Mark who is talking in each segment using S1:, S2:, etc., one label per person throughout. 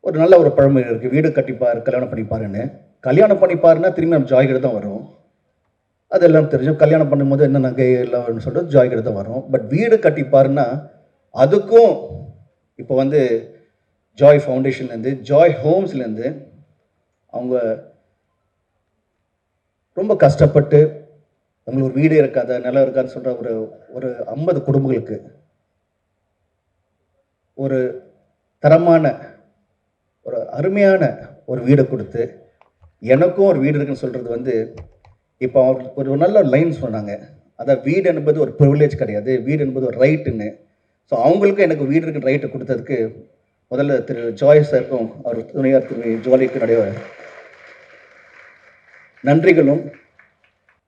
S1: ஒரு நல்ல ஒரு பழமொழி இருக்குது, வீடு கட்டிப்பார் கல்யாணம் பண்ணிப்பாருன்னு. கல்யாணம் பண்ணிப்பாருன்னா திரும்பி நம்ம ஜாய் கிட்ட தான் வரும். அதெல்லாம் தெரியும். கல்யாணம் பண்ணும்போது என்ன நகை எல்லாம் சொல்லிட்டு ஜாய் கிட்ட தான் வரும். பட் வீடு கட்டிப்பாருன்னா அதுக்கும் இப்போ வந்து ஜாய் ஃபவுண்டேஷன்லேருந்து, ஜாய் ஹோம்ஸ்லேருந்து அவங்க ரொம்ப கஷ்டப்பட்டு அவங்களுக்கு ஒரு வீடு இருக்காத, நிலம் இருக்காதுன்னு சொல்கிற ஒரு ஒரு 50 குடும்பங்களுக்கு ஒரு தரமான, ஒரு அருமையான ஒரு வீடை கொடுத்து, எனக்கும் ஒரு வீடு இருக்குன்னு சொல்கிறது வந்து, இப்போ அவருக்கு ஒரு நல்ல லைன் சொன்னாங்க. அதான் வீடு என்பது ஒரு ப்ரிவிலேஜ் கிடையாது, வீடு என்பது ஒரு ரைட்டுன்னு. ஸோ அவங்களுக்கும் எனக்கு வீடு இருக்குன்னு ரைட்டு கொடுத்ததுக்கு முதல்ல திரு ஜாய் சாருக்கும் அவர் துணையார் திரு ஜோலிக்கு நிறைய நன்றிகளும்.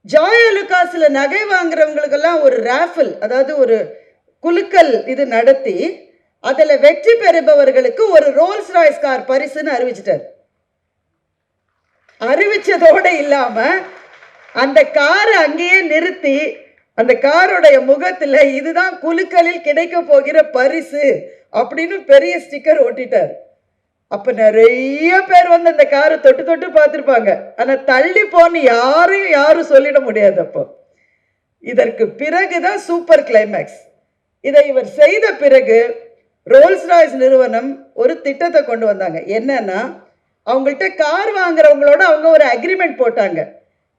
S2: ஜாய் அலுகாஸ்ல நகை வாங்குறவங்களுக்கெல்லாம் ஒரு ராஃபில், அதாவது ஒரு குலுக்கல் இது நடத்தி அதில் வெற்றி பெறுபவர்களுக்கு ஒரு ரோல்ஸ் ராய்ஸ் கார் பரிசுன்னு அறிவிச்சிட்டார். அறிவிச்சதோடு இல்லாம அந்த காரை அங்கேயே நிறுத்தி அந்த காரோடைய முகத்தில் இதுதான் குலுக்கலில் கிடைக்க போகிற பரிசு அப்படின்னு பெரிய ஸ்டிக்கர் ஒட்டிட்டார். அப்ப நிறைய பேர் வந்து அந்த காரை தொட்டு தொட்டு பார்த்துருப்பாங்க. ஆனா தள்ளி போன்னு யாரும் சொல்லிட முடியாது. அப்போ இதற்கு பிறகுதான் சூப்பர் கிளைமேக்ஸ். இதை இவர் செய்த பிறகு ரோல்ஸ் ராய்ஸ் நிறுவனம் ஒரு திட்டத்தை கொண்டு வந்தாங்க. என்னன்னா, அவங்கள்ட்ட கார் வாங்குறவங்களோட அவங்க ஒரு அக்ரிமெண்ட் போட்டாங்க.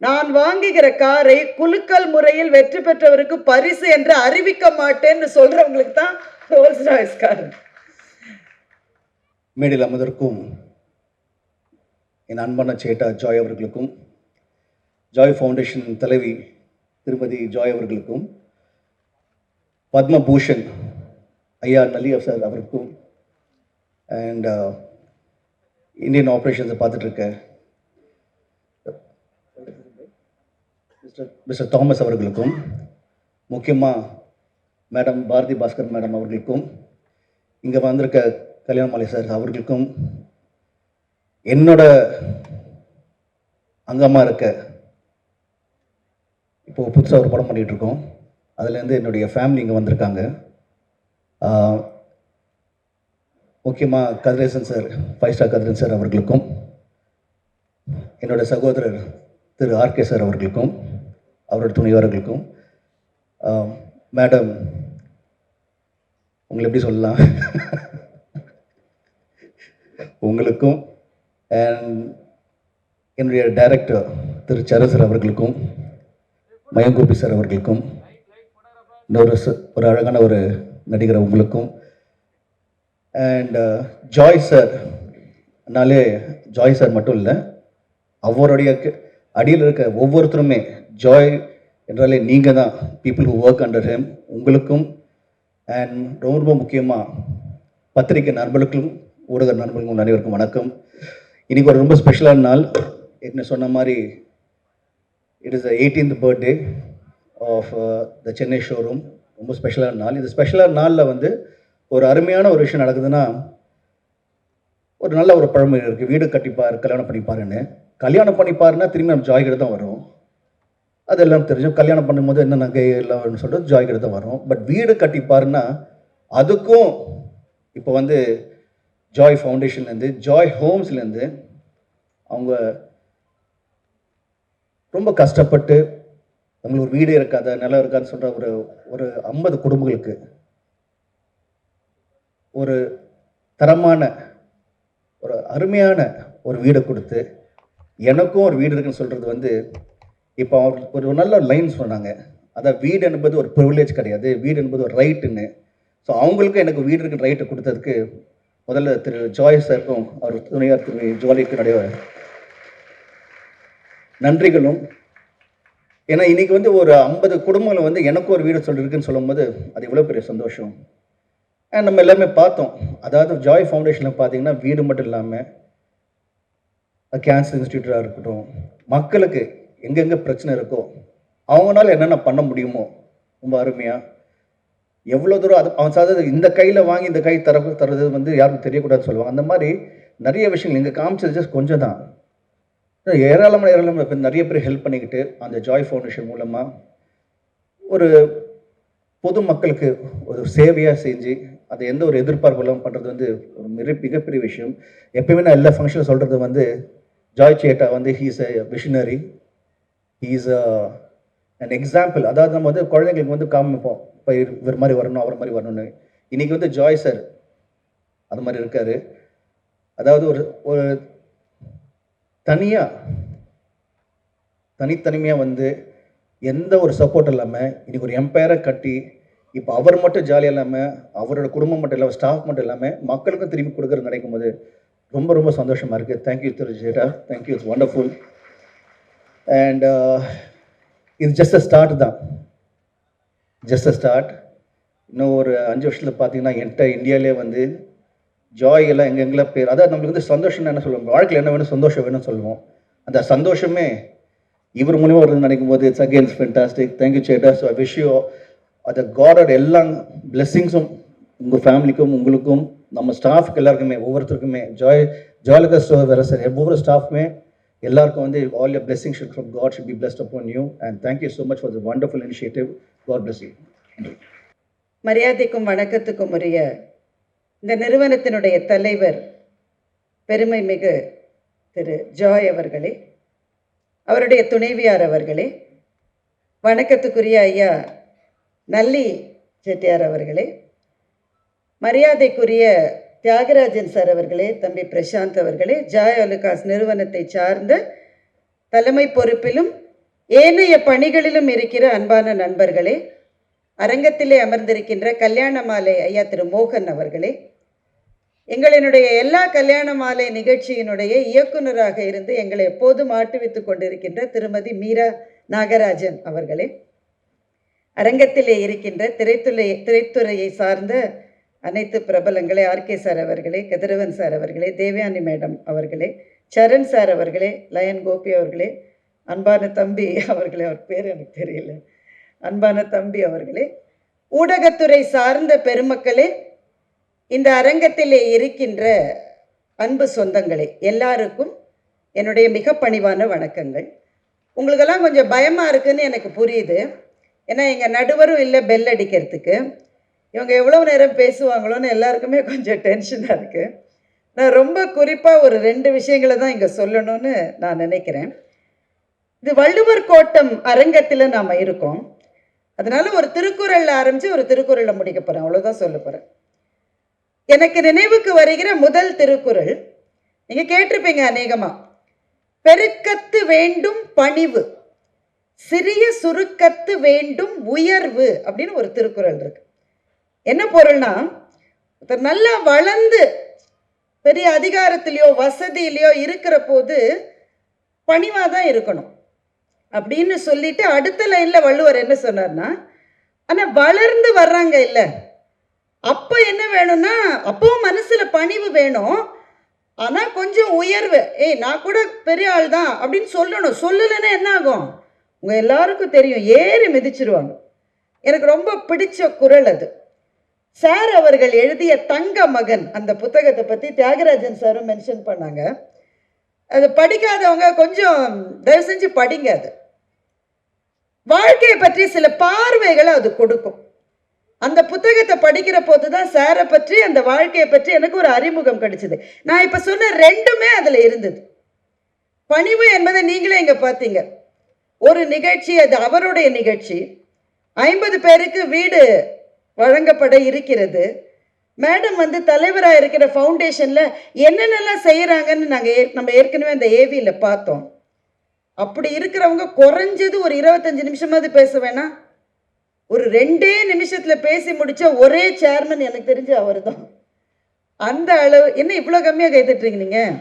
S2: நான் வாங்குகிற காரை குலுக்கல் முறையில் வெற்றி பெற்றவருக்கு பரிசு என்று அறிவிக்க மாட்டேன்னு சொல்றவங்களுக்கு தான் ரோல்ஸ் ராய்ஸ் கார்.
S1: மேடையில் அமர்ந்திருக்கும் என் அன்பான சேட்டா ஜாய் அவர்களுக்கும், ஜாய் ஃபவுண்டேஷன் தலைவி திருமதி ஜாய் அவர்களுக்கும், பத்மபூஷன் ஐயா நலி சார் அவருக்கும், அண்ட் இந்தியன் ஆப்ரேஷன்ஸை பார்த்துட்ருக்க மிஸ்டர் தாமஸ் அவர்களுக்கும், முக்கியமாக மேடம் பாரதி பாஸ்கர் மேடம் அவர்களுக்கும், இங்கே வந்திருக்க கல்யாணமாலை சார் அவர்களுக்கும், என்னோட அங்கமாக இருக்க இப்போது புதுசாக ஒரு படம் பண்ணிகிட்ருக்கோம், அதுலேருந்து என்னுடைய ஃபேமிலி இங்கே வந்திருக்காங்க. முக்கியமாக Kathiresan sir, 5 star Kathiresan sir அவர்களுக்கும், என்னோட சகோதரர் திரு ஆர்கே சார் அவர்களுக்கும், அவரோட துணைவர்களுக்கும், மேடம் உங்களை எப்படி சொல்லலாம் உங்களுக்கும், அண்ட் என்னுடைய டைரக்டர் திரு சரண் சார் அவர்களுக்கும், மயங்கோபி சார் அவர்களுக்கும், ஒரு அழகான ஒரு நடிகர் உங்களுக்கும், அண்ட் ஜாய் சார் நாளே ஜாய் சார் மட்டும் இல்லை, அவருடைய அடியில் இருக்க ஒவ்வொருத்தருமே ஜாய் என்றாலே நீங்கள் தான், people who work under him. உங்களுக்கும் அண்ட் ரொம்ப ரொம்ப முக்கியமாக பத்திரிகை நண்பர்களுக்கும் ஊடக நண்பர்களுக்கும் அனைவருக்கும் வணக்கம். இன்றைக்கி ஒரு ரொம்ப ஸ்பெஷலான நாள். என்ன சொன்ன மாதிரி it is the 18th birthday of the Chennai showroom. ரொம்ப ஸ்பெஷலான நாள். இந்த ஸ்பெஷலான நாளில் வந்து ஒரு அருமையான ஒரு விஷயம் நடக்குதுன்னா, ஒரு நல்ல ஒரு பழமொழி இருக்குது, வீடு கட்டிப்பார் கல்யாணம் பண்ணிப்பாருன்னு. கல்யாணம் பண்ணிப்பாருன்னா திரும்பி நம்ம ஜாய் கிட்ட தான் வரும். அதெல்லாம் தெரியும். கல்யாணம் பண்ணும்போது என்ன நகை எல்லாம் சொல்லிட்டு ஜாய் கிட்ட தான் வரும். பட் வீடு கட்டிப்பாருன்னா அதுக்கும் இப்போ வந்து ஜாய் ஃபவுண்டேஷன்லேருந்து, ஜாய் ஹோம்ஸ்லேருந்து அவங்க ரொம்ப கஷ்டப்பட்டு அவங்களுக்கு ஒரு வீடு இருக்காத, நிலம் இருக்காதுன்னு சொல்கிற ஒரு ஒரு 50 குடும்பங்களுக்கு ஒரு தரமான, ஒரு அருமையான ஒரு வீடை கொடுத்து, எனக்கும் ஒரு வீடு இருக்குன்னு சொல்கிறது வந்து, இப்போ அவருக்கு ஒரு நல்ல லைன் சொன்னாங்க. அதான் வீடு என்பது ஒரு ப்ரிவிலேஜ் கிடையாது, வீடு என்பது ஒரு ரைட்டுன்னு. ஸோ அவங்களுக்கும் எனக்கு வீடு இருக்குன்னு ரைட்டை கொடுத்ததுக்கு முதல்ல திரு ஜாய் சாருக்கும் அவர் துணையார் திரு ஜோலிக்கு நிறைய நன்றிகளும். ஏன்னா இன்றைக்கி வந்து ஒரு 50 குடும்பங்களை வந்து எனக்கும் ஒரு வீடு சொல்லியிருக்குன்னு சொல்லும்போது அது எவ்வளோ பெரிய சந்தோஷம். நம்ம எல்லாமே பார்த்தோம். அதாவது ஜாய் ஃபவுண்டேஷனில் பார்த்தீங்கன்னா வீடு மட்டும் இல்லாமல் கேன்சர் இன்ஸ்டியூட்டாக இருக்கட்டும், மக்களுக்கு எங்கெங்கே பிரச்சனை இருக்கோ அவங்களால என்னென்ன பண்ண முடியுமோ ரொம்ப அருமையாக எவ்வளோ தூரம் அது அவன் சாதாரண இந்த கையில் வாங்கி இந்த கை தர்றது வந்து யாருக்கும் தெரியக்கூடாதுன்னு சொல்லுவாங்க. அந்த மாதிரி நிறைய விஷயங்கள் இங்கே காமிச்சது ஜஸ்ட் கொஞ்சம் தான். ஏராளமான இப்போ நிறைய பேர் ஹெல்ப் பண்ணிக்கிட்டு அந்த ஜாய் ஃபவுண்டேஷன் மூலமாக ஒரு பொது மக்களுக்கு ஒரு சேவையாக செஞ்சு அது எந்த ஒரு எதிர்பார்ப்பு இல்லாமல் பண்ணுறது வந்து ஒரு மிகப்பெரிய விஷயம். எப்பயுமே நான் எல்லா ஃபங்க்ஷனில் சொல்கிறது வந்து ஜாய் சேட்டா வந்து he's a visionary, he's an example. அதாவது நம்ம வந்து குழந்தைங்களுக்கு வந்து காமிப்போம், இப்போ இவர் மாதிரி வரணும், அவர் மாதிரி வரணும்னு. இன்றைக்கி வந்து ஜாய் சார் அது மாதிரி இருக்கார். அதாவது ஒரு ஒரு தனித்தனிமையாக வந்து எந்த ஒரு சப்போர்ட் இல்லாமல் இன்றைக்கி ஒரு எம்பையரை கட்டி இப்போ அவர் மட்டும் ஜாலியாக இல்லாமல் அவரோட குடும்பம் மட்டும் இல்லாமல் ஸ்டாஃப் மட்டும் இல்லாமல் மக்களுக்கும் திரும்பி கொடுக்குறது நினைக்கும் போது ரொம்ப சந்தோஷமாக இருக்குது. Thank you Thiru ஜேட்டா, thank you, it's wonderful. And இது ஜஸ்ட் அ ஸ்டார்ட் தான், ஜஸ்ட் அ ஸ்டார்ட். இன்னும் ஒரு 5 வருஷத்தில் பார்த்தீங்கன்னா என்டையர் இந்தியாவிலே வந்து ஜாய் எல்லாம் எங்கெங்கெல்லாம் பேர், அதாவது நம்மளுக்கு வந்து சந்தோஷம்னு என்ன சொல்லுவோம், வாழ்க்கையில் என்ன வேணும், சந்தோஷம் வேணும்னு சொல்லுவோம். அந்த சந்தோஷமே இவர் மூலியமாக வருதுன்னு நினைக்கும் போது இட்ஸ் அகெயின் ஃபென்டாஸ்டிக். தேங்க்யூ சேட்டா. ஸோ ஐ விஷ் யூ அந்த காடோட எல்லா பிளெஸ்ஸிங்ஸும் உங்கள் ஃபேமிலிக்கும், உங்களுக்கும், நம்ம ஸ்டாஃப்க்கு எல்லாருக்குமே, ஒவ்வொருத்தருக்குமே, ஜாய்லகா ஸ்டோர் வேறு சார் ஒவ்வொரு ஸ்டாஃப்மே எல்லாருக்கும் வந்து all your blessing should from God should be blessed upon you. And thank you so much for the wonderful initiative. God bless you.
S2: மரியாதைக்கும் வணக்கத்துக்கும் உரிய இந்த நிறுவனத்தினுடைய தலைவர் பெருமை மிகு திரு ஜாய் அவர்களே, அவருடைய துணைவியார் அவர்களே, வணக்கத்துக்குரிய ஐயா நல்லி செட்டியார் அவர்களே, மரியாதைக்குரிய தியாகராஜன் சார் அவர்களே, தம்பி பிரசாந்த் அவர்களே, ஜாய் அலுகாஸ் நிறுவனத்தை சார்ந்த தலைமை பொறுப்பிலும் ஏனைய பணிகளிலும் இருக்கிற அன்பான நண்பர்களே, அரங்கத்திலே அமர்ந்திருக்கின்ற கல்யாண மாலை ஐயா திரு மோகன் அவர்களே, எங்களினுடைய எல்லா கல்யாண மாலை நிகழ்ச்சியினுடைய இயக்குநராக இருந்து எங்களை எப்போதும் ஆட்டுவித்து கொண்டிருக்கின்ற திருமதி மீரா நாகராஜன் அவர்களே, அரங்கத்திலே இருக்கின்ற திரைத்துறையை சார்ந்த அனைத்து பிரபலங்களே, ஆர்கே சார் அவர்களே, கதிரவன் சார் அவர்களே, தேவயானி மேடம் அவர்களே, சரண் சார் அவர்களே, லயன் கோபி அவர்களே, அன்பான தம்பி அவர்களே, அவர் பேர் எனக்கு தெரியல, அன்பான தம்பி அவர்களே, ஊடகத்துறை சார்ந்த பெருமக்களே, இந்த அரங்கத்திலே இருக்கின்ற அன்பு சொந்தங்களே, எல்லாருக்கும் என்னுடைய மிக பணிவான வணக்கங்கள். உங்களுக்கெல்லாம் கொஞ்சம் பயமாக இருக்குதுன்னு எனக்கு புரியுது. ஏன்னா எங்கள் நடுவரும் இல்லை பெல் அடிக்கிறதுக்கு. இவங்க எவ்வளோ நேரம் பேசுவாங்களோன்னு எல்லாருக்குமே கொஞ்சம் டென்ஷனாக இருக்குது. நான் ரொம்ப குறிப்பாக ஒரு 2 விஷயங்களை தான் இங்கே சொல்லணும்னு நான் நினைக்கிறேன். இது வள்ளுவர் கோட்டம் அரங்கத்தில் நாம் இருக்கோம். அதனால் ஒரு திருக்குறளில் ஆரம்பித்து ஒரு திருக்குறளில் முடிக்க போகிறேன், அவ்வளோதான் சொல்ல போகிறேன். எனக்கு நினைவுக்கு வருகிற முதல் திருக்குறள் நீங்கள் கேட்டிருப்பீங்க அநேகமாக. பெருக்கத்து வேண்டும் பணிவு, சிறிய சுருக்கத்து வேண்டும் உயர்வு அப்படின்னு ஒரு திருக்குறள் இருக்கு. என்ன பொருள்னா, நல்லா வளர்ந்து பெரிய அதிகாரத்திலையோ வசதியிலையோ இருக்கிற போது பணிவாக தான் இருக்கணும் அப்படின்னு சொல்லிட்டு அடுத்த லைனில் வள்ளுவர் என்ன சொன்னார்னா, ஆனால் வளர்ந்து வர்றாங்க இல்லை, அப்போ என்ன வேணும்னா அப்பவும் மனசில் பணிவு வேணும், ஆனால் கொஞ்சம் உயர்வு, நான் கூட பெரிய ஆள் தான் அப்படின்னு சொல்லணும். சொல்லலைன்னா என்ன ஆகும், உங்கள் எல்லாருக்கும் தெரியும், ஏறி மிதிச்சிருவாங்க. எனக்கு ரொம்ப பிடிச்ச குறள் அது. சார் அவர்கள் எழுதிய தங்க மகன் அந்த புத்தகத்தை பற்றி தியாகராஜன் சாரும் மென்ஷன் பண்ணாங்க. அது படிக்காதவங்க கொஞ்சம் தயவு செஞ்சு படிங்க. அது வாழ்க்கையை பற்றி சில பார்வைகளை அது கொடுக்கும். அந்த புத்தகத்தை படிக்கிற போது தான் சாரை பற்றி, அந்த வாழ்க்கையை பற்றி எனக்கு ஒரு அறிமுகம் கிடைச்சது. நான் இப்போ சொன்ன 2மே அதில் இருந்தது. பணிவு என்பதை நீங்களே இங்கே பார்த்தீங்க. ஒரு நிகழ்ச்சி, அது அவருடைய நிகழ்ச்சி, 50 பேருக்கு வீடு வழங்கப்பட இருக்கிறது. மேடம் வந்து தலைவராக இருக்கிற ஃபவுண்டேஷனில் என்னென்னலாம் செய்கிறாங்கன்னு நம்ம ஏற்கனவே அந்த ஏவியில் பார்த்தோம். அப்படி இருக்கிறவங்க குறைஞ்சது ஒரு 25 நிமிஷமாவது பேச வேணாம். ஒரு 2 நிமிஷத்தில் பேசி முடித்த ஒரே சேர்மன் எனக்கு தெரிஞ்ச அவர் தான். அந்த அளவு. என்ன இவ்வளோ கம்மியாக கைத்தட்டுறீங்க நீங்கள்?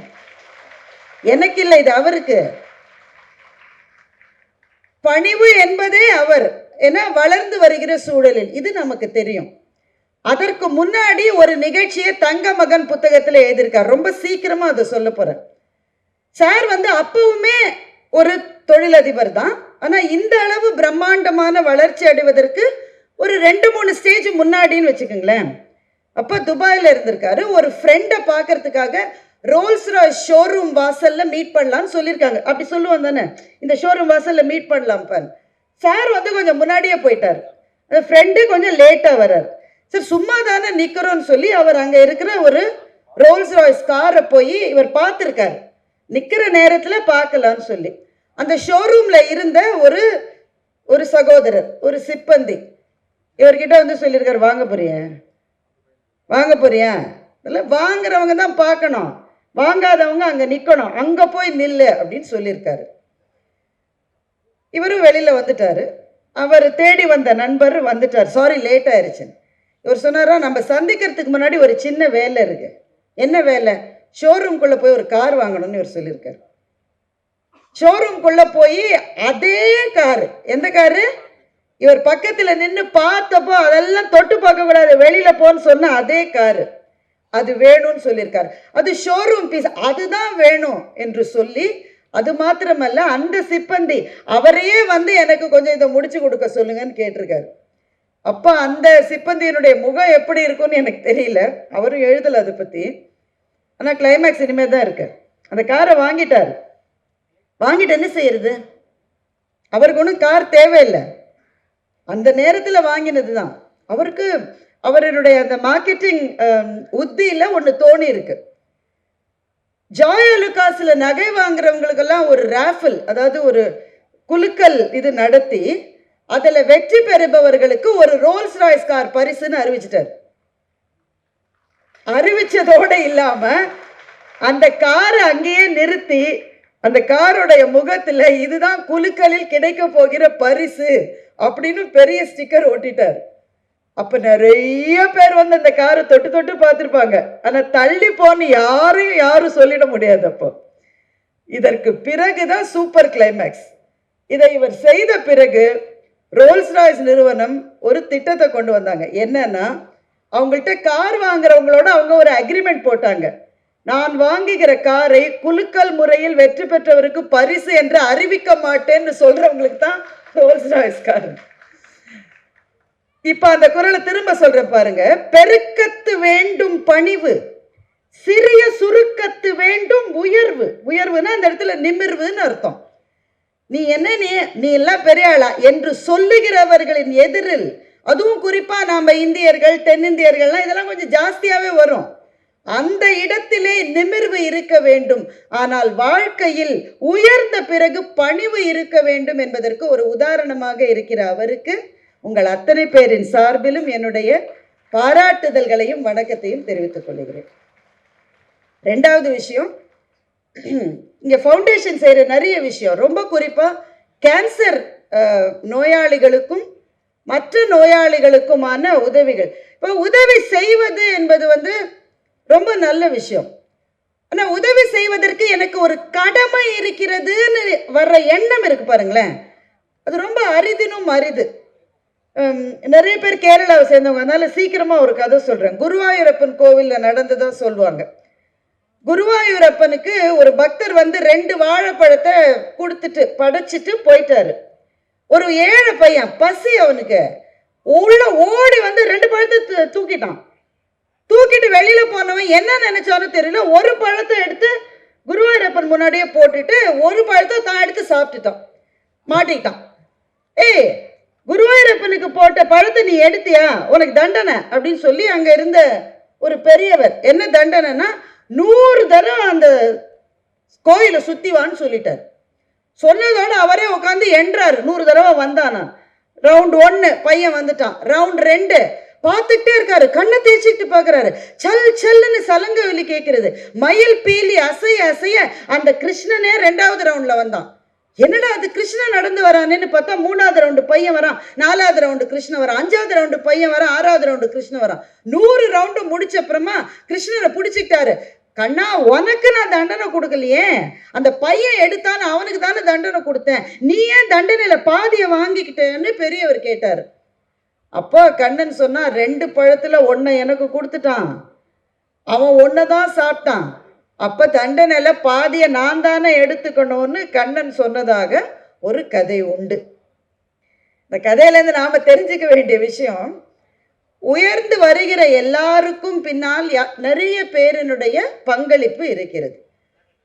S2: எனக்கு இல்லை, இது அவருக்கு. பணிவு என்பதே அவர். ஏன்னா வளர்ந்து வருகிற சூழலில் இது நமக்கு தெரியும். அதற்கு முன்னாடி ஒரு நிகழ்ச்சியை தங்க மகன் புத்தகத்தில் எழுதியிருக்கார். ரொம்ப சீக்கிரமாக அதை சொல்ல போகிறேன். சார் வந்து அப்பவுமே ஒரு தொழிலதிபர் தான். ஆனால் இந்த அளவு பிரம்மாண்டமான வளர்ச்சி அடைவதற்கு ஒரு 2-3 ஸ்டேஜ் முன்னாடின்னு வச்சுக்கோங்களேன். அப்போ துபாயில் இருந்திருக்காரு. ஒரு ஃப்ரெண்டை பார்க்கறதுக்காக ரோல்ஸ் ராய்ஸ் ஷோரூம் வாசலில் மீட் பண்ணலான்னு சொல்லியிருக்காங்க. அப்படி சொல்லுவோம் தானே, இந்த ஷோரூம் வாசலில் மீட் பண்ணலாம் பாரு. சார் வந்து கொஞ்சம் முன்னாடியே போயிட்டார். அந்த ஃப்ரெண்டு கொஞ்சம் லேட்டாக வர்றார். சரி சும்மா தானே நிற்கிறோன்னு சொல்லி அவர் அங்கே இருக்கிற ஒரு ரோல்ஸ் ராய்ஸ் காரை போய் இவர் பார்த்துருக்காரு. நிற்கிற நேரத்தில் பார்க்கலான்னு சொல்லி அந்த ஷோரூமில் இருந்த ஒரு சகோதரர், ஒரு சிப்பந்தி இவர்கிட்ட வந்து சொல்லியிருக்காரு, வாங்க போறியா இல்லை, வாங்குறவங்க தான் பார்க்கணும், வாங்காதவங்க அங்கே நிற்கணும், அங்கே போய் நில்லு அப்படின்னு சொல்லியிருக்காரு. இவரும் வெளியில் வந்துட்டார். அவர் தேடி வந்த நண்பர் வந்துட்டார். சாரி லேட் ஆயிடுச்சு. இவர் சொன்னாரா, நம்ம சந்திக்கிறதுக்கு முன்னாடி ஒரு சின்ன வேலை இருக்கு. என்ன வேலை? ஷோரூம்குள்ளே போய் ஒரு கார் வாங்கணும்னு இவர் சொல்லியிருக்காரு. ஷோரூம்குள்ளே போய் அதே காரு, எந்த காரு இவர் பக்கத்தில் நின்று பார்த்தப்போ அதெல்லாம் தொட்டு பார்க்கக்கூடாது, வெளியில் போன்னு சொன்ன அதே காரு, அது வேணும்னு சொல்லியிருக்காரு. அது ஷோரூம் பீஸ், அதுதான் வேணும் என்று சொல்லி, அது மாத்திரமல்ல அந்த சிப்பந்தி அவரையே வந்து எனக்கு கொஞ்சம் இதை முடிச்சு கொடுக்க சொல்லுங்கன்னு கேட்டிருக்காரு. அப்போ அந்த சிப்பந்தியினுடைய முகம் எப்படி இருக்கும்னு எனக்கு தெரியல, அவரும் எழுதலை அதை பற்றி. ஆனால் கிளைமேக்ஸ் இனிமேல் தான் இருக்கு. அந்த காரை வாங்கிட்டார். வாங்கிட்டு என்ன செய்யறது? அவருக்கு ஒன்றும் கார் தேவையில்லை, அந்த நேரத்தில் வாங்கினது தான். அவருக்கு அவருடைய அந்த மார்க்கெட்டிங் உத்தியில் ஒன்று தோணி இருக்கு. ஜாய் அலுகாஸில் நகை வாங்குறவங்களுக்கெல்லாம் ஒரு ராஃபில், அதாவது ஒரு குலுக்கல் இது நடத்தி அதில் வெற்றி பெறுபவர்களுக்கு ஒரு ரோல்ஸ் ராய்ஸ் கார் பரிசுன்னு அறிவிச்சிட்டார். அறிவிச்சதோடு இல்லாமல் அந்த காரை அங்கேயே நிறுத்தி அந்த காரோடைய முகத்தில் இதுதான் குலுக்கலில் கிடைக்க போகிற பரிசு அப்படின்னு பெரிய ஸ்டிக்கர் ஒட்டிட்டார். அப்போ நிறைய பேர் வந்து அந்த காரை தொட்டு தொட்டு பார்த்துருப்பாங்க. ஆனால் தள்ளி போன்னு யாரும் சொல்லிட முடியாது. அப்போ இதற்கு பிறகுதான் சூப்பர் கிளைமேக்ஸ். இதை இவர் செய்த பிறகு ரோல்ஸ் ராய்ஸ் நிறுவனம் ஒரு திட்டத்தை கொண்டு வந்தாங்க. என்னன்னா, அவங்கள்ட்ட கார் வாங்குறவங்களோட அவங்க ஒரு அக்ரிமெண்ட் போட்டாங்க. நான் வாங்குகிற காரை குலுக்கல் முறையில் வெற்றி பெற்றவருக்கு பரிசு என்று அறிவிக்க மாட்டேன்னு சொல்றவங்களுக்கு தான் ரோல்ஸ் ராய்ஸ் கார். இப்ப அந்த குரலை திரும்ப சொல்ற பாருங்க. பெருக்கத்து வேண்டும் பணிவு, சிறிய சுருக்கத்து வேண்டும் உயர்வு. உயர்வுன்னா அந்த இடத்துல நிமிர்வுன்னு அர்த்தம். நீ என்ன நீ எல்லாம் பெரிய ஆளா என்று சொல்லுகிறவர்களின் எதிரில், அதுவும் குறிப்பா நாம இந்தியர்கள் தென்னிந்தியர்கள்லாம் இதெல்லாம் கொஞ்சம் ஜாஸ்தியாவே வரும். அந்த இடத்திலே நிமிர்வு இருக்க வேண்டும். ஆனால் வாழ்க்கையில் உயர்ந்த பிறகு பணிவு இருக்க வேண்டும் என்பதற்கு ஒரு உதாரணமாக இருக்கிற அவருக்கு உங்கள் அத்தனை பேரின் சார்பிலும் என்னுடைய பாராட்டுதல்களையும் வணக்கத்தையும் தெரிவித்துக் கொள்கிறேன். ரெண்டாவது விஷயம், இங்கே ஃபவுண்டேஷன் செய்கிற நிறைய விஷயம், ரொம்ப குறிப்பாக கேன்சர் நோயாளிகளுக்கும் மற்ற நோயாளிகளுக்குமான உதவிகள். இப்போ உதவி செய்வது என்பது வந்து ரொம்ப நல்ல விஷயம். ஆனால் உதவி செய்வதற்கு எனக்கு ஒரு கடமை இருக்கிறதுன்னு வர்ற எண்ணம் இருக்கு பாருங்களேன், அது ரொம்ப அரிதினும் அரிது. நிறைய பேர் கேரளாவை சேர்ந்தவங்க, அதனால சீக்கிரமாக ஒரு கதை சொல்கிறேன். குருவாயூரப்பன் கோவிலில் நடந்ததான் சொல்லுவாங்க. குருவாயூரப்பனுக்கு ஒரு பக்தர் வந்து 2 வாழைப்பழத்தை கொடுத்துட்டு படைச்சிட்டு போயிட்டாரு. ஒரு ஏழை பையன், பசி அவனுக்கு, உள்ள ஓடி வந்து 2 பழத்தை தூக்கிட்டு வெளியில போனவன் என்ன நினைச்சானோ தெரியல, ஒரு பழத்தை எடுத்து குருவாயூரப்பன் முன்னாடியே போட்டுட்டு ஒரு பழத்தை தான் எடுத்து சாப்பிட்டுட்டான், மாட்டிக்கிட்டான். ஏய், குருவாயூரப்பனுக்கு போட்ட பழத்தை நீ எடுத்தியா, உனக்கு தண்டனை அப்படின்னு சொல்லி அங்க இருந்த ஒரு பெரியவர், என்ன தண்டனைன்னா 100 தடவை அந்த கோயிலை சுத்திவான்னு சொல்லிட்டார். சொன்னதோட அவரே உட்காந்து என்றாரு. 100 தடவை வந்தானா. ரவுண்ட் 1 பையன் வந்துட்டான். ரவுண்ட் 2 பார்த்துக்கிட்டே இருக்காரு, கண்ணை தேய்ச்சிட்டு பார்க்குறாரு. சல்லுன்னு சலங்க வெளி கேட்கறது, மயில் பீலி அசைய அசைய அந்த கிருஷ்ணனே 2வது ரவுண்ட்ல வந்தான். என்னடா அது கிருஷ்ணன் நடந்து வரானேன்னு பார்த்தா 3வது ரவுண்டு பையன் வரான், 4வது ரவுண்டு கிருஷ்ணன் வரான், 5வது ரவுண்டு பையன் வரான், 6வது ரவுண்டு கிருஷ்ணன் வரான். 100 ரவுண்டு முடிச்ச அப்புறமா கிருஷ்ணனை பிடிச்சிக்கிட்டாரு. கண்ணா, உனக்கு நான் தண்டனை கொடுக்கலையே, அந்த பையன் எடுத்தான்னு அவனுக்கு தானே தண்டனை கொடுத்தேன், நீ ஏன் தண்டனையில பாதியை வாங்கிக்கிட்டேன்னு பெரியவர் கேட்டார். அப்போ கண்ணன் சொன்னா, 2 பழத்துல 1 எனக்கு கொடுத்துட்டான், அவன் 1 தான் சாப்பிட்டான், அப்ப தண்டனையில பாதியை நான் தானே எடுத்துக்கணும்னு கண்ணன் சொன்னதாக ஒரு கதை உண்டு. இந்த கதையிலேருந்து நாம தெரிஞ்சுக்க வேண்டிய விஷயம், உயர்ந்து வருகிற எல்லாருக்கும் பின்னால் நிறைய பேரினுடைய பங்களிப்பு இருக்கிறது.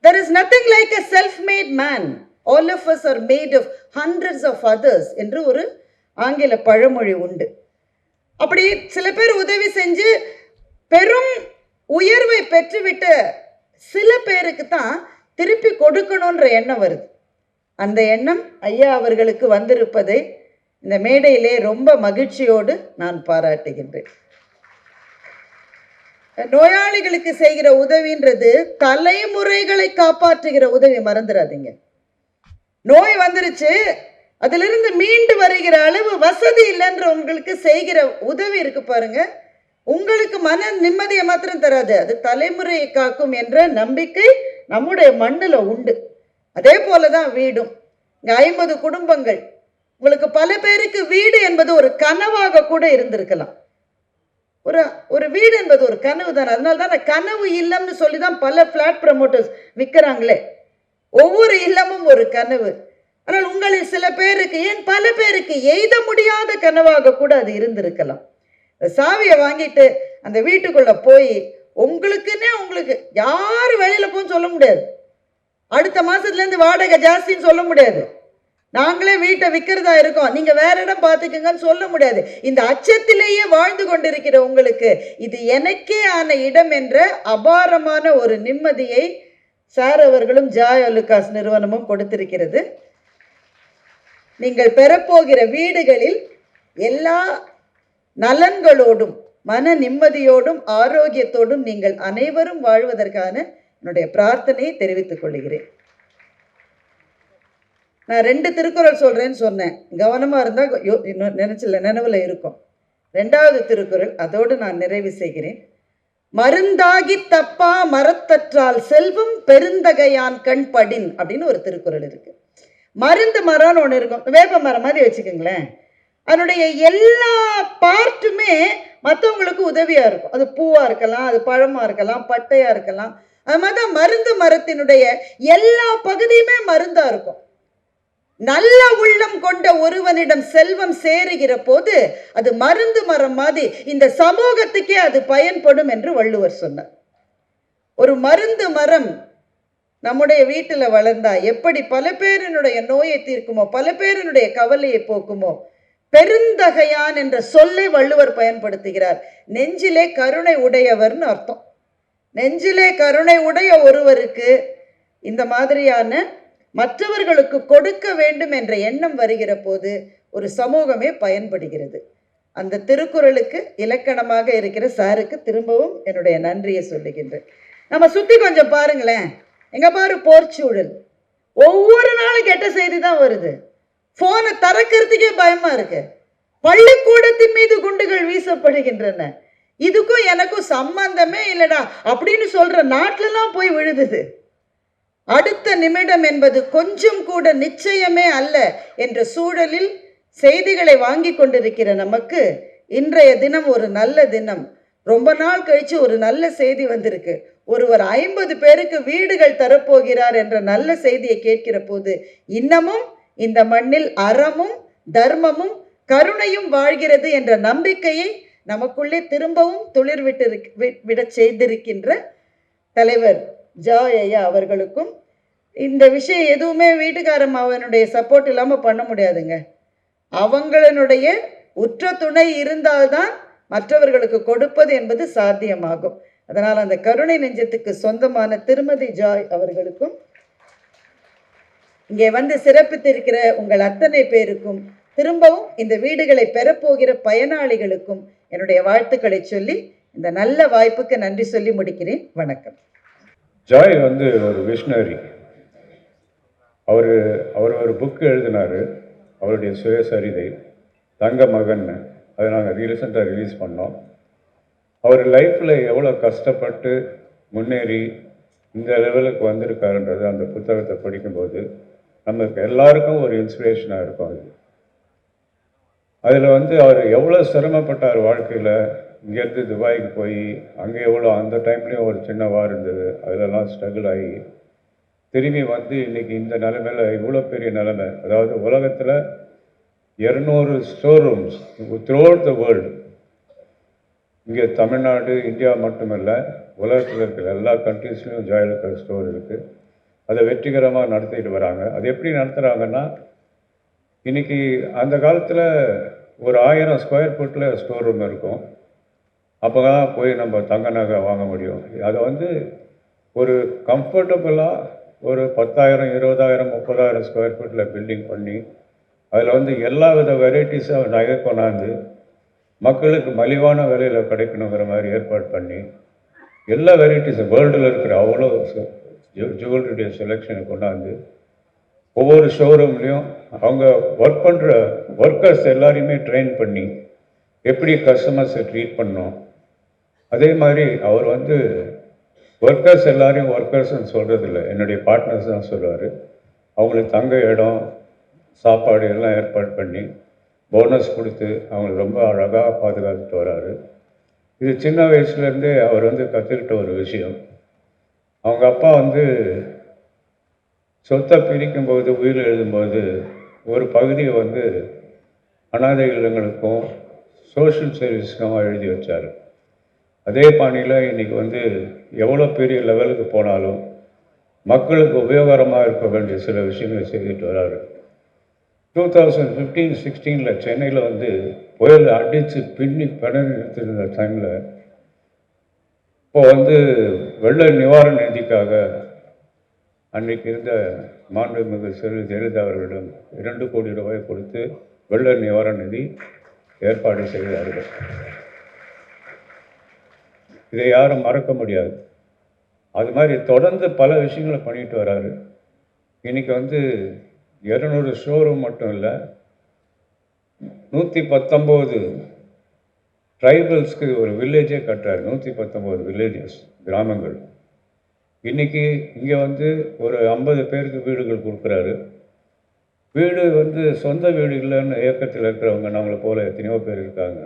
S2: There is nothing like a self-made man. All of us are made of hundreds of others என்று ஒரு ஆங்கில பழமொழி உண்டு. அப்படி சில பேர் உதவி செஞ்சு பெரும் உயர்வை பெற்றுவிட்டு சில பேருக்கு தான் திருப்பி கொடுக்கணுன்ற எண்ணம் வருது. அந்த எண்ணம் ஐயா அவர்களுக்கு வந்திருப்பதை இந்த மேடையிலே ரொம்ப மகிழ்ச்சியோடு நான் பாராட்டுகின்றேன். நோயாளிகளுக்கு செய்கிற உதவின்றது தலைமுறைகளை காப்பாற்றுகிற உதவி, மறந்துடாதீங்க. நோய் வந்துருச்சு, அதிலிருந்து மீண்டு வருகிற அளவு வசதி இல்லைன்ற உங்களுக்கு செய்கிற உதவி இருக்கு பாருங்க, உங்களுக்கு மன நிம்மதியை மாத்திரம் தராது, அது தலைமுறையை காக்கும் என்ற நம்பிக்கை நம்முடைய மண்ணில் உண்டு. அதே போலதான் வீடும். இங்க 50 குடும்பங்கள், உங்களுக்கு பல பேருக்கு வீடு என்பது ஒரு கனவாக கூட இருந்திருக்கலாம். ஒரு வீடு என்பது ஒரு கனவு தானே. அதனால தான் கனவு இல்லம்னு சொல்லி தான் பல பிளாட் ப்ரமோட்டர்ஸ் விற்கிறாங்களே. ஒவ்வொரு இல்லமும் ஒரு கனவு. ஆனால் உங்களில் சில பேருக்கு, ஏன் பல பேருக்கு எய்த முடியாத கனவாக கூட அது இருந்திருக்கலாம். சாவியை வாங்கிட்டு அந்த வீட்டுக்குள்ள போய் உங்களுக்குன்னே உங்களுக்கு யார் வெளியில போன்னு சொல்ல முடியாது, அடுத்த மாசத்துல இருந்து வாடகை ஜாஸ்தின்னு சொல்ல முடியாது, நாங்களே வீட்டை விற்கிறதா இருக்கோம், நீங்க வேற இடம் பார்த்துக்கங்கன்னு சொல்ல முடியாது. இந்த அச்சத்திலேயே வாழ்ந்து கொண்டிருக்கிற உங்களுக்கு இது எனக்கே ஆன இடம் என்ற அபாரமான ஒரு நிம்மதியை சார் அவர்களும் ஜாய் அலுகாஸ் நிறுவனமும் கொடுத்திருக்கிறது. நீங்கள் பெறப்போகிற வீடுகளில் எல்லா நலன்களோடும் மன நிம்மதியோடும் ஆரோக்கியத்தோடும் நீங்கள் அனைவரும் வாழ்வதற்கான என்னுடைய பிரார்த்தனையை தெரிவித்துக் கொள்கிறேன். நான் 2 திருக்குறள் சொல்றேன்னு சொன்னேன், கவனமா இருந்தா நினைவுல இருக்கும். 2வது திருக்குறள், அதோடு நான் நிறைவு செய்கிறேன். மருந்தாகி தப்பா மரத்தற்றால் செல்வம் பெருந்தகையான் கண் படின் அப்படின்னு ஒரு திருக்குறள் இருக்கு. மருந்து மரம்னு ஒன்று இருக்கும், வேப்ப மரம் மாதிரி வச்சுக்கோங்களேன். அதனுடைய எல்லா பார்ட்டுமே மற்றவங்களுக்கு உதவியா இருக்கும். அது பூவா இருக்கலாம், அது பழமா இருக்கலாம், பட்டையா இருக்கலாம். அது மாதிரி தான் மருந்து மரத்தினுடைய எல்லா பகுதியுமே மருந்தா இருக்கும். நல்ல உள்ளம் கொண்ட ஒருவனிடம் செல்வம் சேருகிற போது அது மருந்து மரம் மாதிரி இந்த சமூகத்துக்கே அது பயன்படும் என்று வள்ளுவர் சொன்னார். ஒரு மருந்து மரம் நம்முடைய வீட்டில் வளர்ந்தா எப்படி பல பேரினுடைய நோயை தீர்க்குமோ, பல பேரினுடைய கவலையை போக்குமோ, பெருந்தகையான் என்ற சொல்லை வள்ளுவர் பயன்படுத்துகிறார். நெஞ்சிலே கருணை உடையவர்னு அர்த்தம். நெஞ்சிலே கருணை உடைய ஒருவருக்கு இந்த மாதிரியான மற்றவர்களுக்கு கொடுக்க வேண்டும் என்ற எண்ணம் வருகிற போது ஒரு சமூகமே பயன்படுகிறது. அந்த திருக்குறளுக்கு இலக்கணமாக இருக்கிற சாருக்கு திரும்பவும் என்னுடைய நன்றியை சொல்லுகின்றேன். நம்ம சுத்தி கொஞ்சம் பாருங்களேன், எங்க பாரு போர்ச்சூழல், ஒவ்வொரு நாளும் கெட்ட செய்தி தான் வருது. போனை திறக்கிறதுக்கே பயமா இருக்கு. பள்ளிக்கூடத்தின் மீது குண்டுகள் வீசப்படுகின்றன. இதுக்கும் எனக்கும் சம்பந்தமே இல்லடா அப்படின்னு சொல்ற நாட்டிலலாம் போய் விழுதுது. அடுத்த நிமிடம் என்பது கொஞ்சம் கூட நிச்சயமே அல்ல என்ற சூழலில் செய்திகளை வாங்கி கொண்டிருக்கிற நமக்கு இன்றைய தினம் ஒரு நல்ல தினம். ரொம்ப நாள் கழிச்சு ஒரு நல்ல செய்தி வந்திருக்கு. ஒருவர் 50 பேருக்கு வீடுகள் தரப்போகிறார் என்ற நல்ல செய்தியை கேட்கிற போது இன்னமும் இந்த மண்ணில் அறமும் தர்மமும் கருணையும் வாழ்கிறது என்ற நம்பிக்கையை நமக்குள்ளே திரும்பவும் விட செய்திருக்கின்ற தலைவர் ஜாய் ஐயா அவர்களுக்கும், இந்த விஷயம் எதுவுமே வீட்டுக்காரன் அவனுடைய சப்போர்ட் இல்லாமல் பண்ண முடியாதுங்க. அவங்களுடைய உற்ற துணை இருந்தால்தான் மற்றவர்களுக்கு கொடுப்பது என்பது சாத்தியமாகும். அதனால் அந்த கருணை நெஞ்சத்துக்கு சொந்தமான திருமதி ஜாய் அவர்களுக்கும், இங்கே வந்து சிறப்பித்திருக்கிற உங்கள் அத்தனை பேருக்கும், திரும்பவும் இந்த வீடுகளை பெறப்போகிற பயனாளிகளுக்கும் என்னுடைய வாழ்த்துக்களை சொல்லி இந்த நல்ல வாய்ப்புக்கு நன்றி சொல்லி முடிக்கிறேன். வணக்கம்.
S3: ஜாய் வந்து ஒரு விஷனரி. அவர் ஒரு புக்கு எழுதினார், அவருடைய சுயசரிதை தங்க மகன்னு. அதை நாங்கள் ரீசெண்டாக ரிலீஸ் பண்ணோம். அவர் லைஃப்பில் எவ்வளோ கஷ்டப்பட்டு முன்னேறி இந்த லெவலுக்கு வந்திருக்காருன்றது அந்த புத்தகத்தை படிக்கும்போது நமக்கு எல்லாருக்கும் ஒரு இன்ஸ்பிரேஷனாக இருக்கும். அதில் வந்து அவர் எவ்வளோ சிரமப்பட்டார் வாழ்க்கையில். இங்கேருந்து துபாய்க்கு போய் அங்கே எவ்வளோ, அந்த டைம்லேயும் ஒரு சின்ன வார் இருந்தது, அதிலெல்லாம் ஸ்ட்ரகிள் ஆகி திரும்பி வந்து இன்றைக்கி இந்த நிலைமையில் இவ்வளோ பெரிய நிலைமை. அதாவது உலகத்தில் 200 store rooms through out the world. இங்கே தமிழ்நாடு, இந்தியா மட்டுமில்ல, உலகத்தில் இருக்கிற எல்லா கண்ட்ரீஸ்லையும் ஜாய் ஸ்டோர் இருக்குது. அதை வெற்றிகரமாக நடத்திட்டு வராங்க. அது எப்படி நடத்துகிறாங்கன்னா, இன்றைக்கி அந்த காலத்தில் ஒரு 1000 ஸ்கொயர் ஃபீட்டில் ஸ்டோர் ரூம் இருக்கும். அப்போ தான் போய் நம்ம தங்க நகை வாங்க முடியும். அதை வந்து ஒரு கம்ஃபர்டபுளாக ஒரு 10,000, 20,000, 30,000 ஸ்கொயர் ஃபீட்டில் பில்டிங் பண்ணி அதில் வந்து எல்லா வித வெரைட்டிஸாக நகை கொண்டாந்து மக்களுக்கு மலிவான விலையில் கிடைக்கணுங்கிற மாதிரி ஏற்பாடு பண்ணி எல்லா வெரைட்டிஸும் வேர்ல்டில் இருக்கிற அவ்வளோ ஜுவல்லரியுடைய செலெக்ஷனை கொண்டாந்து ஒவ்வொரு ஷோரூம்லேயும் அவங்க ஒர்க் பண்ணுற ஒர்க்கர்ஸ் எல்லாரையுமே ட்ரெயின் பண்ணி எப்படி கஸ்டமர்ஸை ட்ரீட் பண்ணோம். அதே மாதிரி அவர் வந்து ஒர்க்கர்ஸ் எல்லாரையும் ஒர்க்கர்ஸ்ன்னு சொல்கிறதில்ல, என்னுடைய பார்ட்னர்ஸ் தான் சொல்லுவார். அவங்களுக்கு தங்க இடம், சாப்பாடு எல்லாம் ஏற்பாடு பண்ணி போனஸ் கொடுத்து அவங்களுக்கு ரொம்ப அழகாக பாதுகாத்துட்டு வராரு. இது சின்ன வயசுலேருந்தே அவர் வந்து கற்றுக்கிட்ட ஒரு விஷயம். அவங்க அப்பா வந்து சொத்தை பிரிக்கும்போது, உயிர் எழுதும்போது ஒரு பகுதியை வந்து அனாதை இல்லங்களுக்கும் சோஷியல் சர்வீஸ்க்கும் எழுதி வச்சார். அதே பாணியில் இன்றைக்கி வந்து எவ்வளோ பெரிய லெவலுக்கு போனாலும் மக்களுக்கு உபயோகரமாக இருக்க வேண்டிய சில விஷயங்களை செய்துட்டு வராரு. 2015-16 சென்னையில் வந்து புயல் அடித்து பின்னி பிணறி எடுத்திருந்த டைமில் இப்போ வந்து வெள்ள நிவாரண நிதிக்காக அன்றைக்கு இருந்த மாண்புமிகு செல்வி ஜெயலலிதா அவர்களிடம் 2 கோடி ரூபாய் கொடுத்து வெள்ள நிவாரண நிதி ஏற்பாடு செய்தார்கள். இதை யாரும் மறக்க முடியாது. அது மாதிரி தொடர்ந்து பல விஷயங்களை பண்ணிட்டு வராரு. இன்றைக்கி வந்து 200 ஷோரூம் மட்டும் இல்லை, 119 ட்ரைபல்ஸ்க்கு ஒரு வில்லேஜே கட்டுறாரு. 119 வில்லேஜஸ், கிராமங்கள். இன்றைக்கி இங்கே வந்து ஒரு 50 பேருக்கு வீடுகள் கொடுக்குறாரு. வீடு வந்து சொந்த வீடு இல்லைன்னு இயக்கத்தில் இருக்கிறவங்க நம்மளை போல் எத்தனையோ பேர் இருக்காங்க.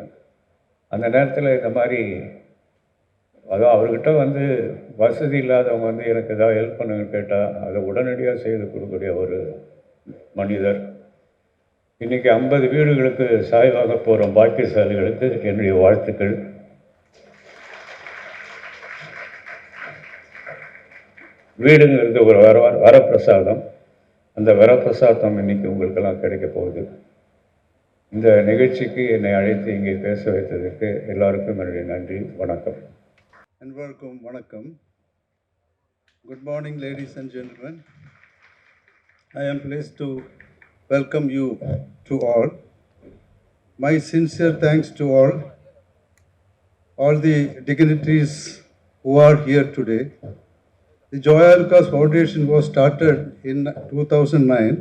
S3: அந்த நேரத்தில் இந்த மாதிரி அதான் அவர்கிட்ட வந்து வசதி இல்லாதவங்க வந்து எனக்கு ஏதாவது ஹெல்ப் பண்ணுங்கன்னு கேட்டால் அதை உடனடியாக செய்து கொடுக்கக்கூடிய ஒரு மனிதர். இன்றைக்கி 50 வீடுகளுக்கு சாய்வாக போகிற பாக்கியசாலிகளுக்கு என்னுடைய வாழ்த்துக்கள். வீடுங்கிறது ஒரு வரப்பிரசாதம். அந்த வரப்பிரசாதம் இன்றைக்கி உங்களுக்கெல்லாம் கிடைக்க போகுது. இந்த நிகழ்ச்சிக்கு என்னை அழைத்து இங்கே பேச வைத்ததற்கு எல்லாருக்கும் என்னுடைய நன்றி. வணக்கம்.
S1: அன்பர்களுக்கும் வணக்கம். Good morning, ladies and gentlemen. I am pleased to welcome you to all. My sincere thanks to all the dignitaries who are here today. The Joy Alucas Foundation was started in 2009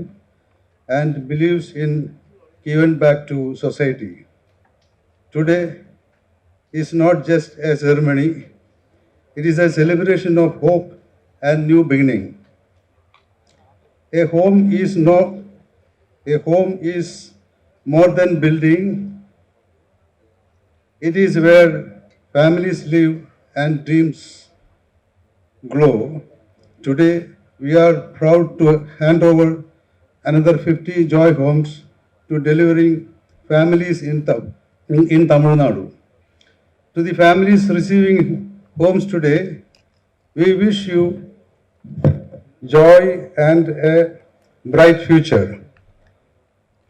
S1: and believes in giving back to society. Today is not just a ceremony, it is a celebration of hope and new beginning. A home is more than building. It is where families live and dreams glow. Today, we are proud to hand over another 50 Joy Homes to delivering families in Tamil Nadu. To the families receiving homes today, we wish you joy and a bright future.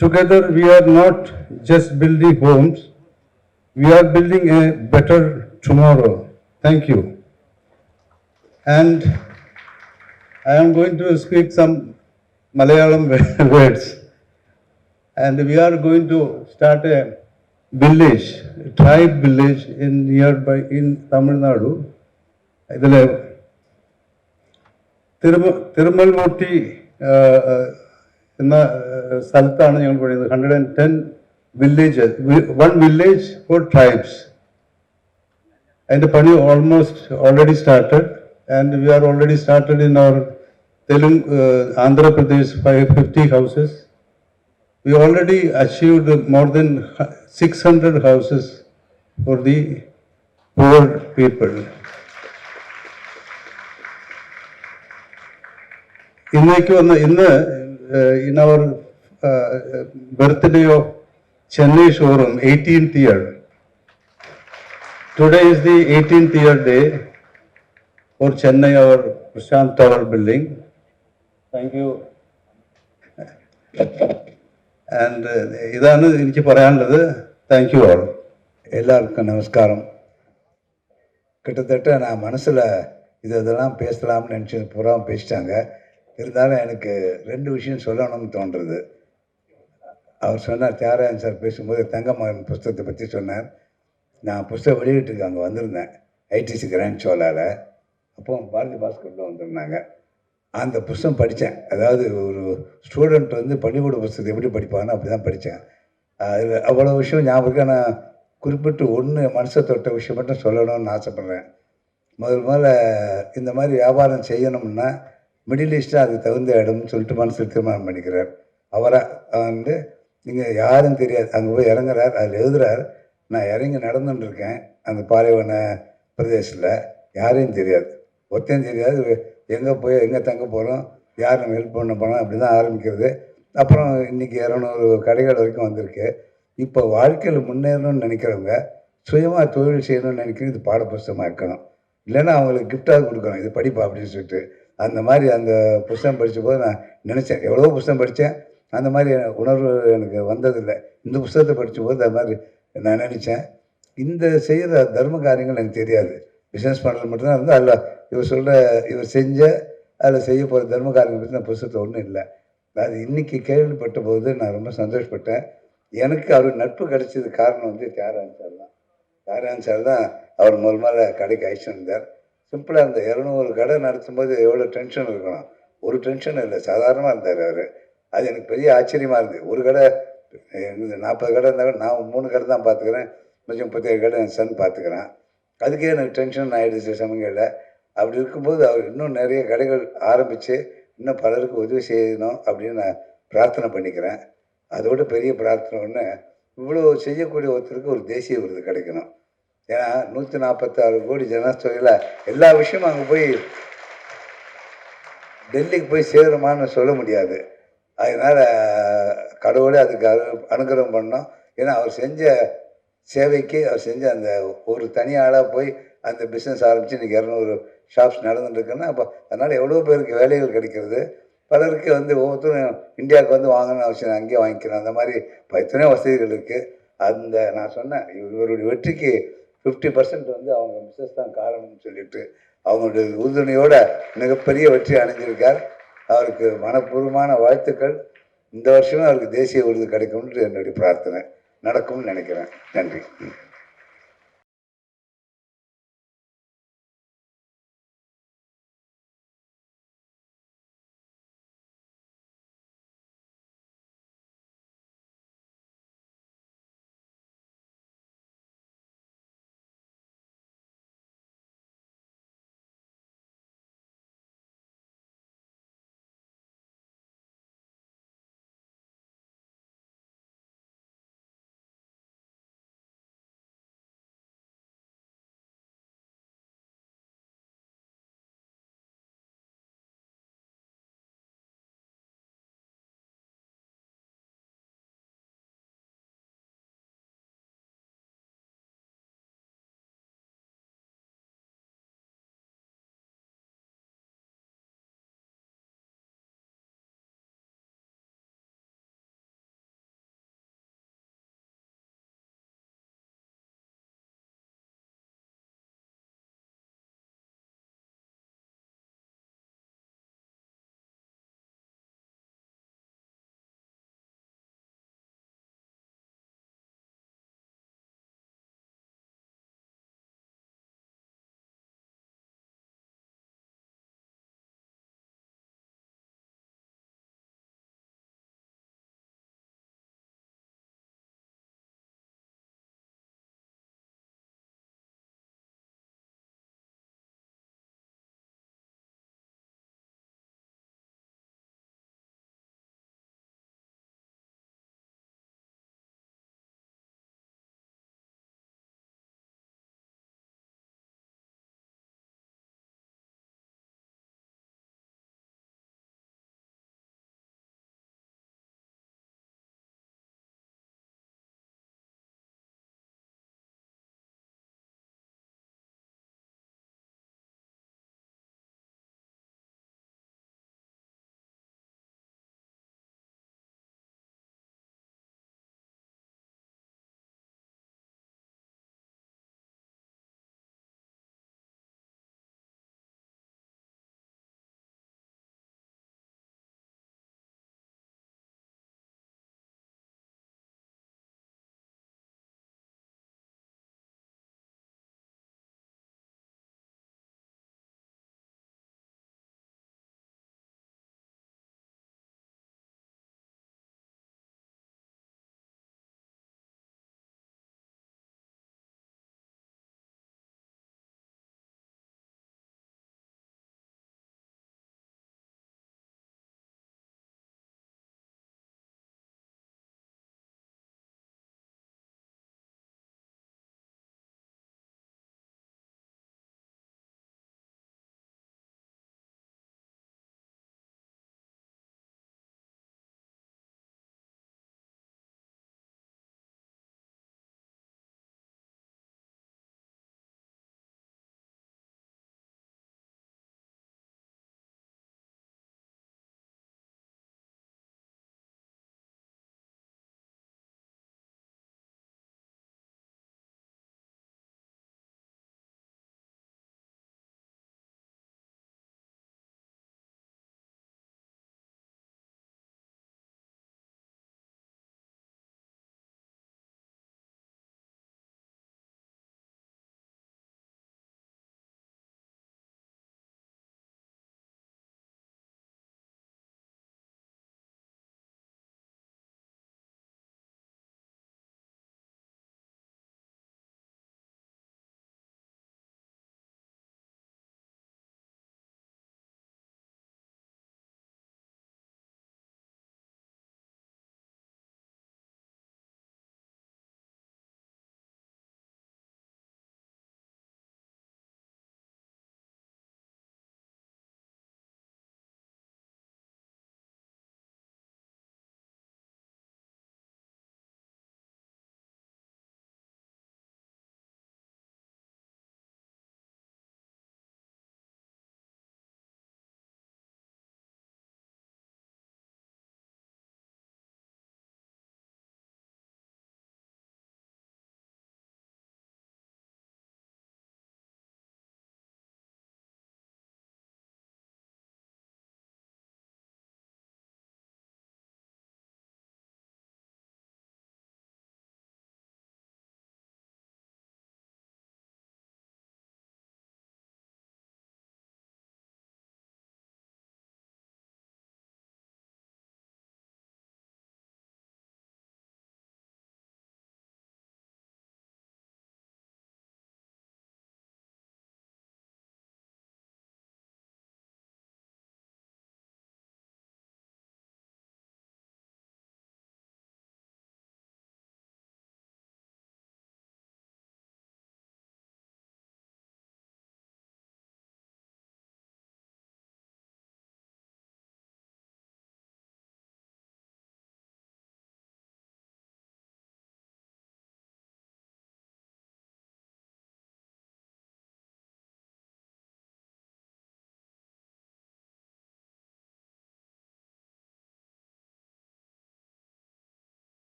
S1: Together, we are not just building homes, we are building a better tomorrow. Thank you. And I am going to speak some Malayalam words. And we are going to start a village, a tribe village in Tamil Nadu. തിരുമൽമൂട്ടി എന്ന സ്ഥലത്താണ് ഞങ്ങൾ പറയുന്നത്. 110 villages, 1 village for tribes. അതിൻ്റെ പണി almost already started, and we are already started in our Andhra Pradesh 50 houses. We already achieved more than 600 houses for the poor people. In our birthday of Chennai showroom, 18th year. Today is the 18th year day for Chennai, our Prashant Tower building. Thank you.
S4: And ഇതാണ് എനിക്ക് പറയാനുള്ളത്. Thank you all.
S5: எல்லாருக்கும் நமஸ்காரம். கிட்டத்தட்ட நான் மனசில் இதெல்லாம் பேசலாம்னு நினச்சி பூரா பேசிட்டாங்க. இருந்தாலும் எனக்கு 2 விஷயம் சொல்லணும்னு தோன்றுறது. அவர் சொன்னார், தியாகராஜன் சார் பேசும்போது தங்கமகன் புஸ்தகத்தை பற்றி சொன்னார். நான் புஸ்தகம் வெளியிட்டுருக்கு அங்கே வந்திருந்தேன், ஐடிசி கிராண்ட் ஷோலாவில். அப்போ பாரதி பாஸ்கரில் வந்திருந்தாங்க. அந்த புஸ்தகம் படித்தேன். அதாவது ஒரு ஸ்டூடெண்ட் வந்து பள்ளிக்கூட புஸ்தகத்தை எப்படி படிப்பாங்கன்னு அப்படி தான் படித்தேன். அதில் அவ்வளோ விஷயம் ஞாபகம். நான் குறிப்பிட்டு ஒன்று மனசை தொட்ட விஷயம் மட்டும் சொல்லணும்னு ஆசைப்பட்றேன். முதல்ல இந்த மாதிரி வியாபாரம் செய்யணும்னா மிடில் ஈஸ்ட்டில் அதுக்கு தகுந்த இடம்னு சொல்லிட்டு மனசில் தீர்மானம் பண்ணிக்கிறார். அவராக வந்து நீங்கள் யாரும் தெரியாது, அங்கே போய் இறங்குறார், அதில் எழுதுகிறார், நான் இறங்கி நடந்துன்னு இருக்கேன் அந்த பாலைவன பிரதேசத்தில், யாரையும் தெரியாது, ஒத்தையும் தெரியாது, எங்கே போய் எங்கே தங்க போகிறோம், யார் நம்ம ஹெல்ப் பண்ண போகிறோம், அப்படி தான் ஆரம்பிக்கிறது. அப்புறம் இன்றைக்கி 200 கடைகள் வரைக்கும் வந்திருக்கு. இப்போ வாழ்க்கையில் முன்னேறணும்னு நினைக்கிறவங்க சுயமாக தொழில் செய்யணும்னு நினைக்கிறது இது பாடப்புஸ்தகமாக இருக்கணும். இல்லைன்னா அவங்களுக்கு கிஃப்டாக கொடுக்கணும், இது படிப்பா அப்படின்னு சொல்லிட்டு. அந்த மாதிரி அந்த புஸ்தகம் படித்தபோது நான் நினச்சேன், எவ்வளோ புஸ்தகம் படித்தேன், அந்த மாதிரி உணர்வு எனக்கு வந்ததில்லை. இந்த புஸ்தகத்தை படித்தபோது அது மாதிரி நான் நினச்சேன். இந்த செய்கிற தர்ம காரியங்கள் எனக்கு தெரியாது, பிஸ்னஸ் பண்ணுறது மட்டும்தான் இருந்தால் அதில் இவர் செஞ்ச அதில் செய்ய போகிற தர்ம காரியங்கள் பற்றி நான் புஸ்தகத்தை ஒன்றும் இல்லை. அது இன்றைக்கி கேள்விப்பட்ட போது நான் ரொம்ப சந்தோஷப்பட்டேன். எனக்கு அவர் நட்பு கிடைச்சது காரணம் வந்து தியாகராஜன் சார் தான். தியாகராஜன் சார் தான் அவர் முதல்ல கடைக்கு அழைச்சிட்டு இருந்தார். சிம்பிளாக இந்த 200 கடை நடத்தும்போது எவ்வளோ டென்ஷன் இருக்கணும், ஒரு டென்ஷன் இல்லை, சாதாரணமாக இருந்தார் அவர். அது எனக்கு பெரிய ஆச்சரியமாக இருந்தது. ஒரு கடை 40 கடை இருந்தாலும் நான் 3 கடை தான் பார்த்துக்கிறேன், கொஞ்சம் 37 கடை என் சன் பார்த்துக்கிறேன். அதுக்கே எனக்கு டென்ஷன் ஆகிடுச்சு சமயங்களில். அப்படி இருக்கும்போது அவர் இன்னும் நிறைய கடைகள் ஆரம்பித்து இன்னும் பலருக்கு உதவி செய்யணும் அப்படின்னு நான் பிரார்த்தனை பண்ணிக்கிறேன். அதோட பெரிய பிரார்த்தனை ஒன்று, இவ்வளோ செய்யக்கூடிய ஒருத்தருக்கு ஒரு தேசிய விருது கிடைக்கணும். ஏன்னா 146 கோடி ஜனத்தொகையில் எல்லா விஷயமும் அங்கே போய் டெல்லிக்கு போய் சேருமான்னு சொல்ல முடியாது. அதனால் கடவுளே அதுக்கு அனுகிரகம் பண்ணோம். ஏன்னா அவர் செஞ்ச சேவைக்கு, அவர் செஞ்ச அந்த ஒரு தனியாளாக போய் அந்த பிஸ்னஸ் ஆரம்பித்து இன்றைக்கி 200 ஷாப்ஸ் நடந்துட்டுருக்குன்னா, அப்போ அதனால் எவ்வளோ பேருக்கு வேலைகள் கிடைக்கிறது. பலருக்கு வந்து ஒவ்வொருத்தரும் இந்தியாவுக்கு வந்து வாங்கணும்னு அவசியம், அங்கேயே வாங்கிக்கிறோம். அந்த மாதிரி எத்தனையோ வசதிகள் இருக்குது. அந்த நான் சொன்னேன், இவருடைய வெற்றிக்கு 50% வந்து அவங்க பிஸ்னஸ் தான் காரணம்னு சொல்லிட்டு அவங்களுடைய உறுதுணையோட மிகப்பெரிய வெற்றி அடைஞ்சிருக்கார். அவருக்கு மனப்பூர்வமான வாழ்த்துக்கள். இந்த வருஷமே அவருக்கு தேசிய விருது கிடைக்கும்னு என்னுடைய பிரார்த்தனை. நடக்கும்னு நினைக்கிறேன். நன்றி.